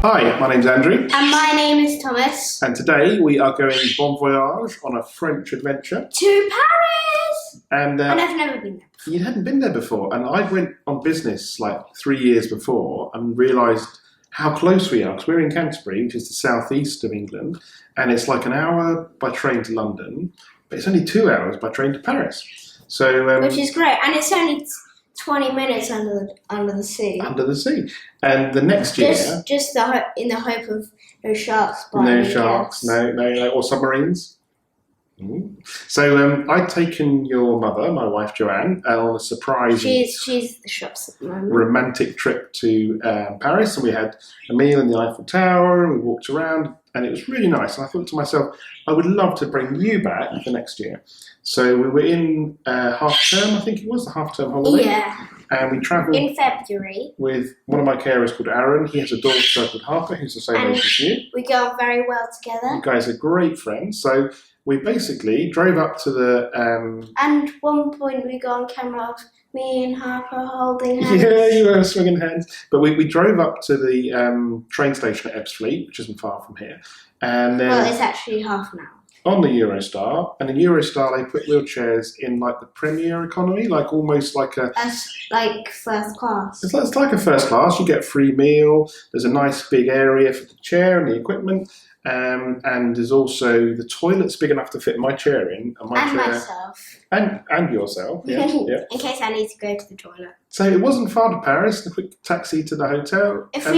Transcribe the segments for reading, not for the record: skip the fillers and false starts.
Hi, my name's Andrew. And my name is Thomas. And today we are going bon voyage on a French adventure. To Paris! And I've never been there before. You hadn't been there before. And I went on business like 3 years before and realised how close we are. Because we're in Canterbury, which is the southeast of England. And it's like an hour by train to London. But it's only 2 hours by train to Paris. So which is great. And it's only 20 minutes under the sea. Under the sea. And the next year... Just in the hope of no sharks. No sharks, no, or submarines. So I'd taken your mother, my wife Joanne, on a surprise... She's the shops at the moment. ...romantic trip to Paris. And we had a meal in the Eiffel Tower, and we walked around, and it was really nice. And I thought to myself, I would love to bring you back for next year. So we were in half-term, I think it was, the half-term holiday. Yeah. And we travelled... In February. ...with one of my carers called Aaron. He has a daughter called Harper, who's the same age as you. We go on very well together. You guys are great friends. So we basically drove up to the... And one point we got on camera of me and Harper holding hands. Yeah, you were swinging hands. But we drove up to the train station at Ebbsfleet, which isn't far from here. And then... Well, it's actually half an hour. On the Eurostar, and in Eurostar they put wheelchairs in like the premier economy, like almost like a... That's like first class. It's like a first class. You get a free meal, there's a nice big area for the chair and the equipment, and there's also the toilet's big enough to fit my chair in. And myself. And yourself, yeah. In case I need to go to the toilet. So it wasn't far to Paris, a quick taxi to the hotel. If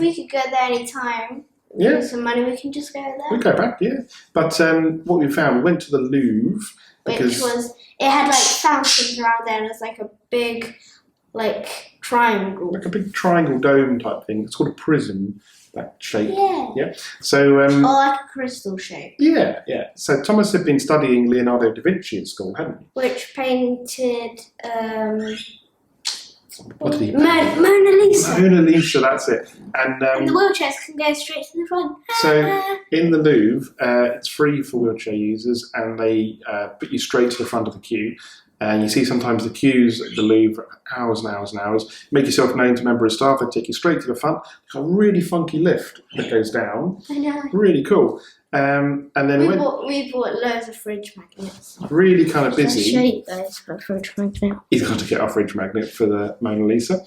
we could go there any time... Yeah. With some money, we can just go there. We go back, yeah. But what we found, we went to the Louvre because it had like fountains around there, and it's like a big, like triangle. Like a big triangle dome type thing. It's called a prism, that shape. Yeah. So. Or like a crystal shape. Yeah. So Thomas had been studying Leonardo da Vinci at school, hadn't he? Which painted. What did he Mona Lisa. Mona Lisa, that's it. And the wheelchairs can go straight to the front. So in the Louvre, it's free for wheelchair users, and they put you straight to the front of the queue. And you see sometimes the queues at the Louvre, hours and hours and hours. Make yourself known to a member of staff, they take you straight to the front. It's a really funky lift that goes down. I know. Really cool. And then we bought loads of fridge magnets. Really kind of busy. I'll show you guys for a fridge magnet. He's got to get our fridge magnet for the Mona Lisa.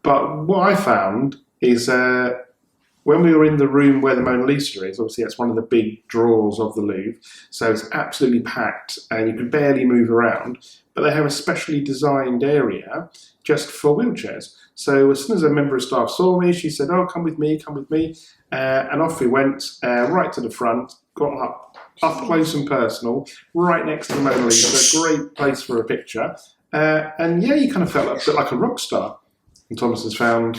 But what I found is when we were in the room where the Mona Lisa is, obviously that's one of the big draws of the Louvre, so it's absolutely packed and you can barely move around, but they have a specially designed area just for wheelchairs. So as soon as a member of staff saw me, she said, "Oh, come with me," and off we went, right to the front, got up close and personal, right next to the Mona Lisa, great place for a picture, and yeah, you kind of felt a bit like a rock star. And Thomas has found...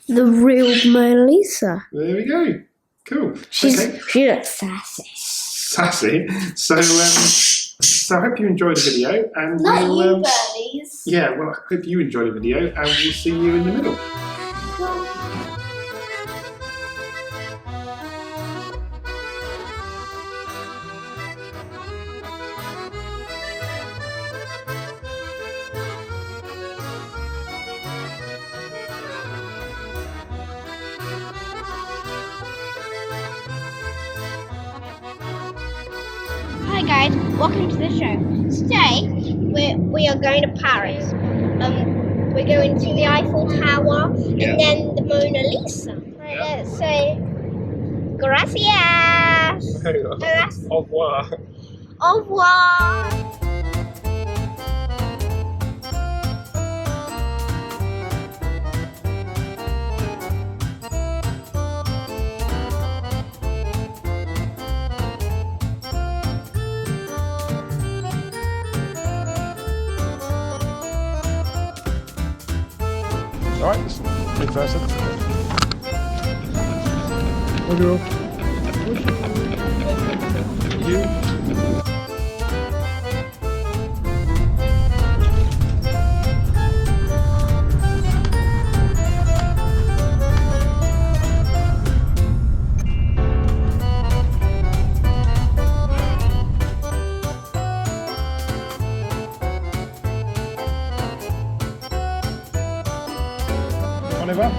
the real Mona Lisa. There we go. Cool. She looks sassy. Sassy. So I hope you enjoyed the video. And not you, birdies. Yeah, well, I hope you enjoyed the video, and we'll see you in the middle. Hi guys, welcome to the show. Today we are going to Paris. We're going to the Eiffel Tower and then the Mona Lisa. Let's say gracias. Au revoir. Au revoir. Alright, let's make first. Bonjour. You? Oliver?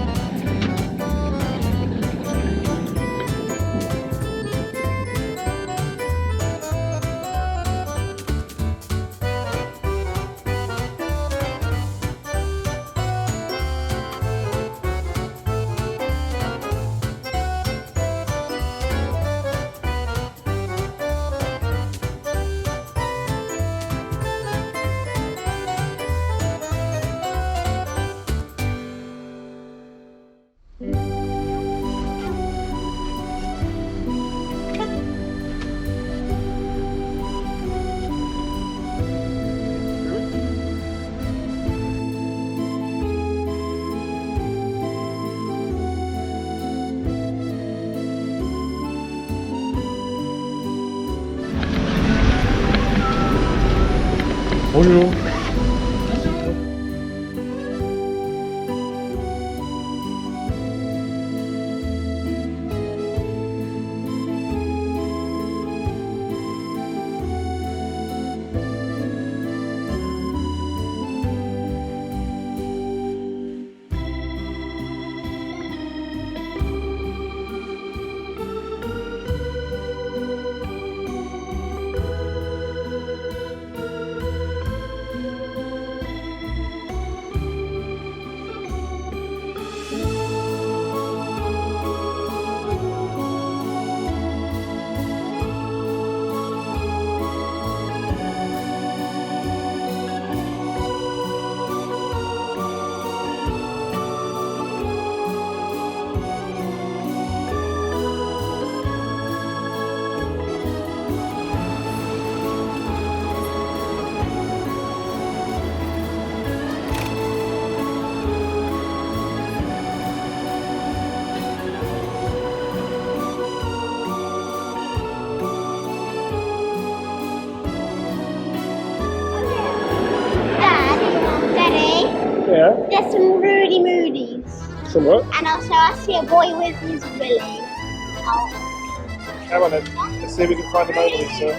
Yeah. There's some Rudy Moody's. Some what? And also I see a boy with his willy. Oh. Come on then. Let's see if we can find the Mona Lisa.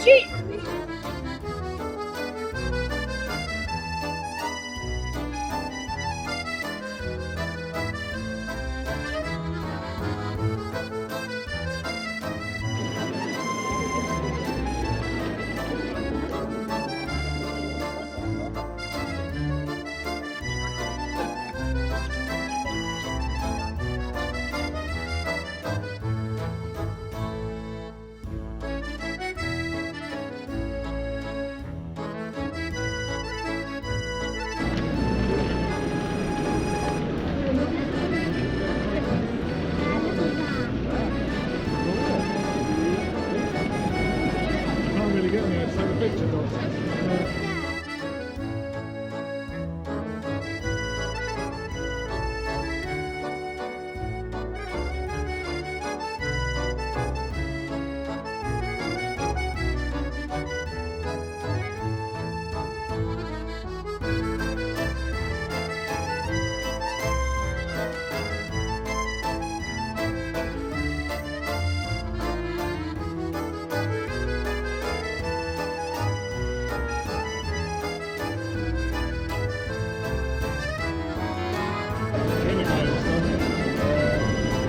Shoot.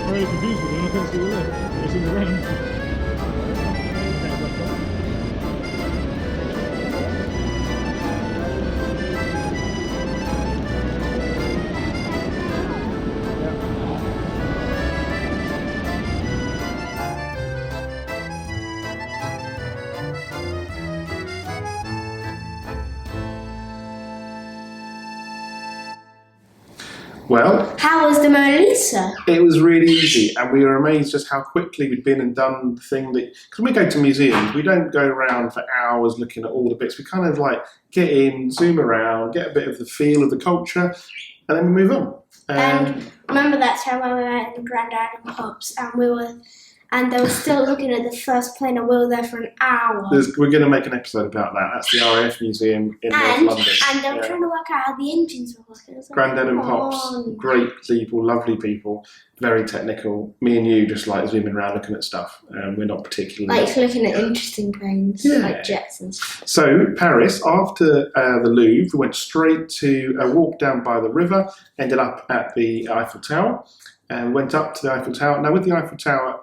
Very confused with them. I couldn't see the lift. It's in the round. Well, How was the Mona Lisa? it was really easy, and we were amazed just how quickly we'd been and done the thing that, because when we go to museums, we don't go around for hours looking at all the bits. We kind of like get in, zoom around, get a bit of the feel of the culture, and then we move on. And remember that time when we went in Grandad and Pops and they were still looking at the first plane and we were there for an hour. We're going to make an episode about that. That's the RAF Museum in North London. And they were trying to work out how the engines were working. Like, Grandad and Pops, great people, lovely people, very technical. Me and you just like zooming around looking at stuff. We're not particularly... Like looking at interesting planes, like jets and stuff. So, Paris, after the Louvre, we went straight to a walk down by the river, ended up at the Eiffel Tower, and went up to the Eiffel Tower. Now, with the Eiffel Tower,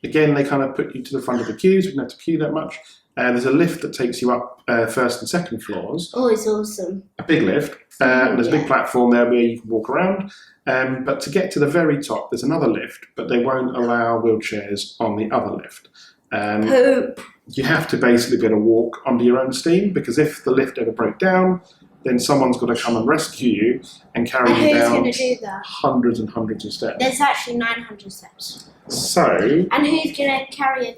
again, they kind of put you to the front of the queues. We didn't have to queue that much. There's a lift that takes you up first and second floors. Oh, it's awesome. A big lift. And there's a big platform there where you can walk around. But to get to the very top, there's another lift, but they won't allow wheelchairs on the other lift. Poop. You have to basically be able to walk under your own steam, because if the lift ever broke down, then someoe's got to come and rescue you and carry you Who's down going to do that? hundreds and hundreds of steps. There's actually 900 steps. So... And who's going to carry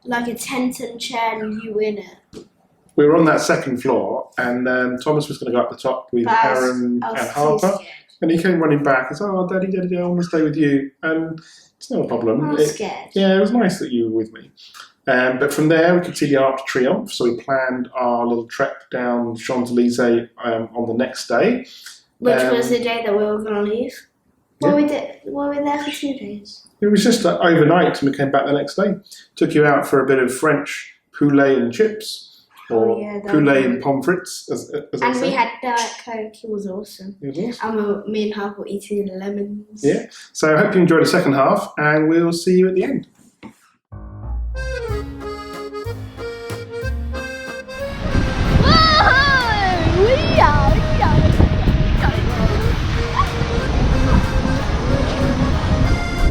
like a tent and chair and you in it? We were on that second floor, and Thomas was going to go up the top with Aaron and Harper. And he came running back and said, "Oh, Daddy, I want to stay with you." And it's no problem. I was scared. Yeah, it was nice that you were with me. But from there, we could see the Arc de Triomphe, so we planned our little trek down Champs-Elysees on the next day. Which was the day that we were going to leave. Yeah. Were we there for 2 days? It was just overnight, and we came back the next day. Took you out for a bit of French poulet and chips. Or poulet and pommes frites, as I and say. we had Diet Coke, it was awesome. It was awesome. And me and Harper were eating lemons. Yeah, so I hope you enjoyed the second half, and we'll see you at the end.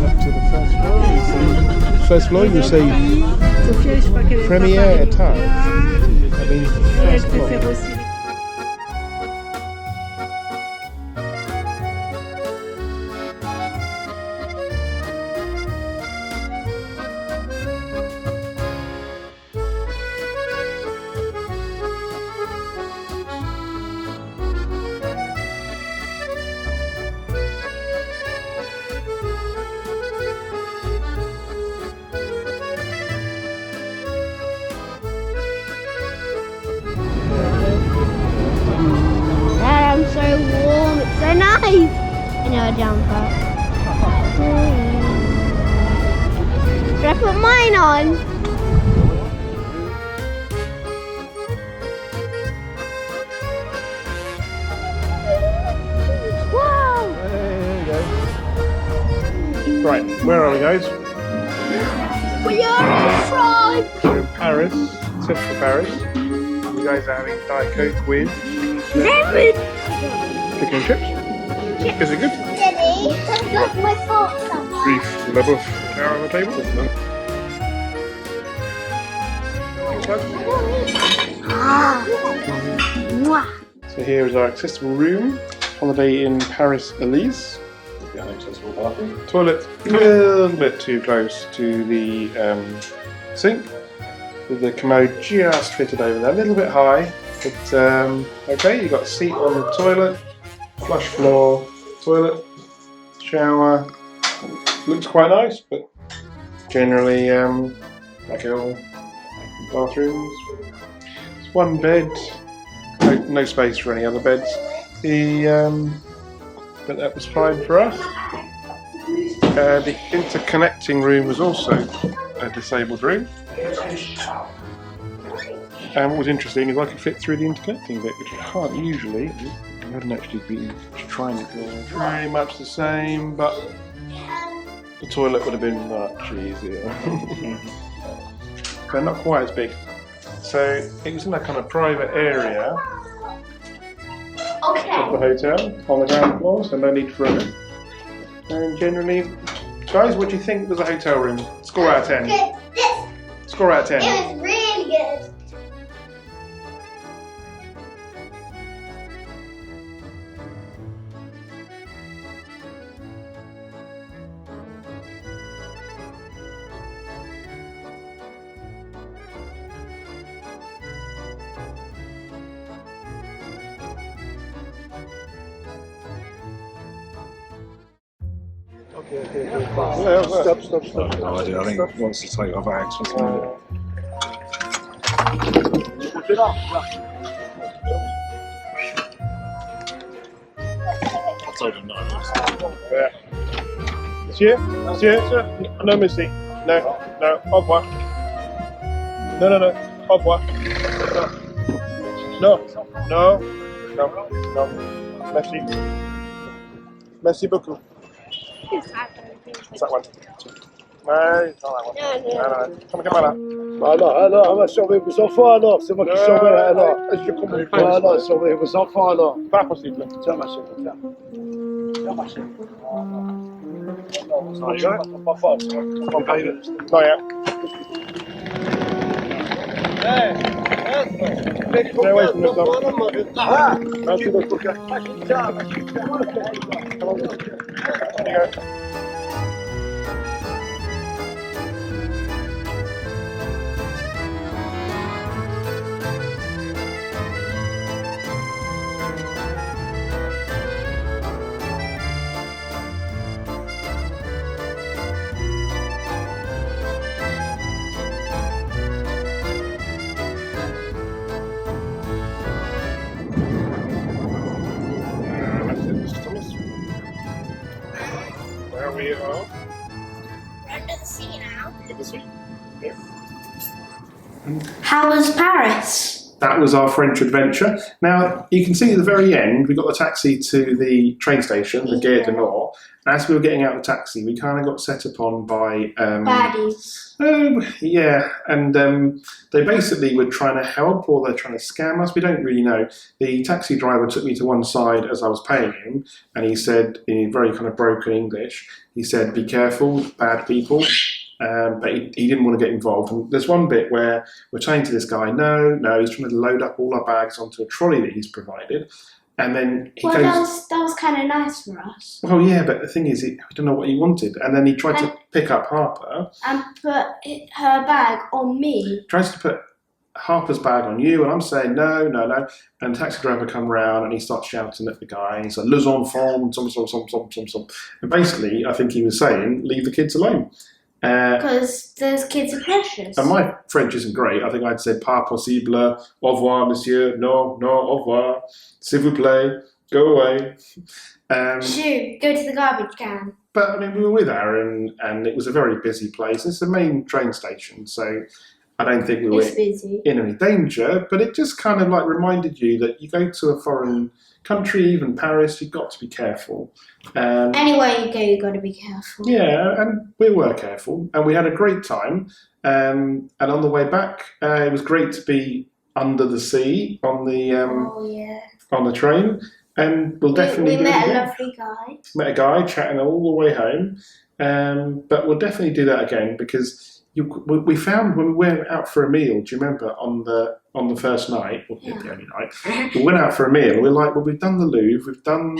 Up to the first floor, you see Premier Etage. I mean, first floor. fur jumper. Should I put mine on? Whoa! There you go. Right, where are we, guys? We are in France! We're in Paris, central Paris. You guys are having Diet Coke with Lemon! chicken and chips. Is it good? Daddy, I've got my fork somewhere. Beef leboeuf flour on the table. Mwah. So here is our accessible room. Holiday in Paris-Elysees. Toilet a little bit too close to the sink, with the commode just fitted over there, a little bit high, but okay. You've got a seat on the toilet, flush floor, toilet, shower. Looks quite nice, but generally like all bathrooms. It's one bed, no space for any other beds. But that was fine for us. The interconnecting room was also a disabled room. And what was interesting is I could fit through the interconnecting bit, which I can't usually. I hadn't actually been trying to do pretty much the same, but the toilet would have been much easier. But not quite as big. So it was in that kind of private area of the hotel on the ground floor, so no need for a room. And generally, guys, what do you think was a hotel room? Score out of 10. Good. Score out of 10. It was really good. Stop. No idea. I think he wants to take our bags. I told him no. Monsieur, no missing. No, au revoir. No, au revoir. No. Merci. Merci beaucoup. What's that one? No, it's not that one. No. Come on, là. Alors, on va surveiller vos enfants alors, c'est moi qui surveille alors. Alors, surveillez vos enfants alors. Pas possible. Tiens, ma chérie, tiens. Tiens, ma chérie. Not yet. Stay away from yourself. Merci beaucoup. There you go. There we are. Under the sea now. Under the sea. Yeah. How was Paris? That was our French adventure. Now, you can see at the very end, we got the taxi to the train station, the Gare du Nord. And as we were getting out of the taxi, we kind of got set upon by... Baddies. Yeah, and they basically were trying to help, or they're trying to scam us. We don't really know. The taxi driver took me to one side as I was paying him, and he said, in very kind of broken English, he said, "Be careful, bad people." But he didn't want to get involved. And there's one bit where we're saying to this guy, no, he's trying to load up all our bags onto a trolley that he's provided. And then he goes... that was kind of nice for us. Well, yeah, but the thing is, we don't know what he wanted. And then he tried to pick up Harper. And put her bag on me. Tries to put Harper's bag on you, and I'm saying, no. And the taxi driver come round, and he starts shouting at the guy. He's like, "Les enfants, some. And basically, I think he was saying, leave the kids alone. Because those kids are precious. And my French isn't great. I think I'd said pas possible, au revoir, monsieur, no, au revoir, s'il vous plaît, Go away. Shoo, go to the garbage can. But I mean, we were with Aaron, and it was a very busy place. It's the main train station, so I don't think we were busy. in any danger. But it just kind of like reminded you that you go to a foreign country, even Paris, you've got to be careful. Anywhere you go, you've got to be careful. Yeah, and we were careful, and we had a great time. And on the way back, it was great to be under the sea on the on the train. And we'll definitely we do it met again. a lovely guy. Met a guy chatting all the way home. But we'll definitely do that again because we found when we went out for a meal. Do you remember on the first night, or the only night, we went out for a meal. We're like, well, we've done the Louvre, we've done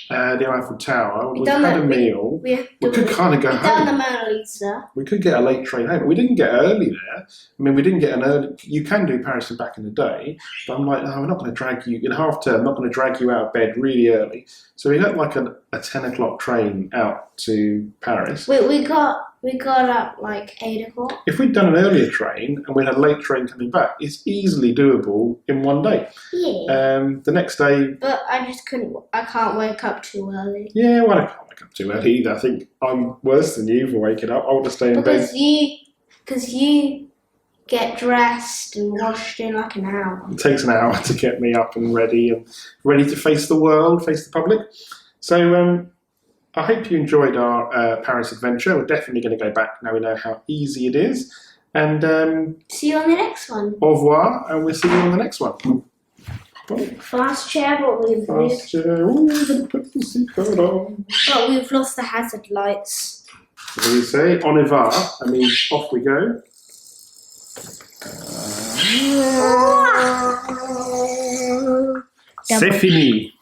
the Eiffel Tower, we've had a meal. We could kind of go home. We've done the Mona Lisa. We could get a late train home. We didn't get early there. I mean, we didn't get an early. You can do Paris and back in the day, but I'm like, no, we're not going to drag you in half term. I'm not going to drag you out of bed really early. So we got like a 10 o'clock train out to Paris. We got up like 8 o'clock. If we'd done an earlier train and we had a late train coming back, it's easily doable in one day. Yeah. The next day. But I just couldn't. I can't wake up too early. Yeah, well, I can't wake up too early either. I think I'm worse than you for waking up. I want to stay in bed. Because you get dressed and washed in like an hour. It takes an hour to get me up and ready to face the world, face the public. So I hope you enjoyed our Paris adventure. We're definitely going to go back now we know how easy it is. And see you on the next one. Au revoir, and we'll see you on the next one. Fast chair, but we've lost. Ooh, we're going to put the seatbelt on. But we've lost the hazard lights. What do you say? On y va. I mean, off we go. C'est fini.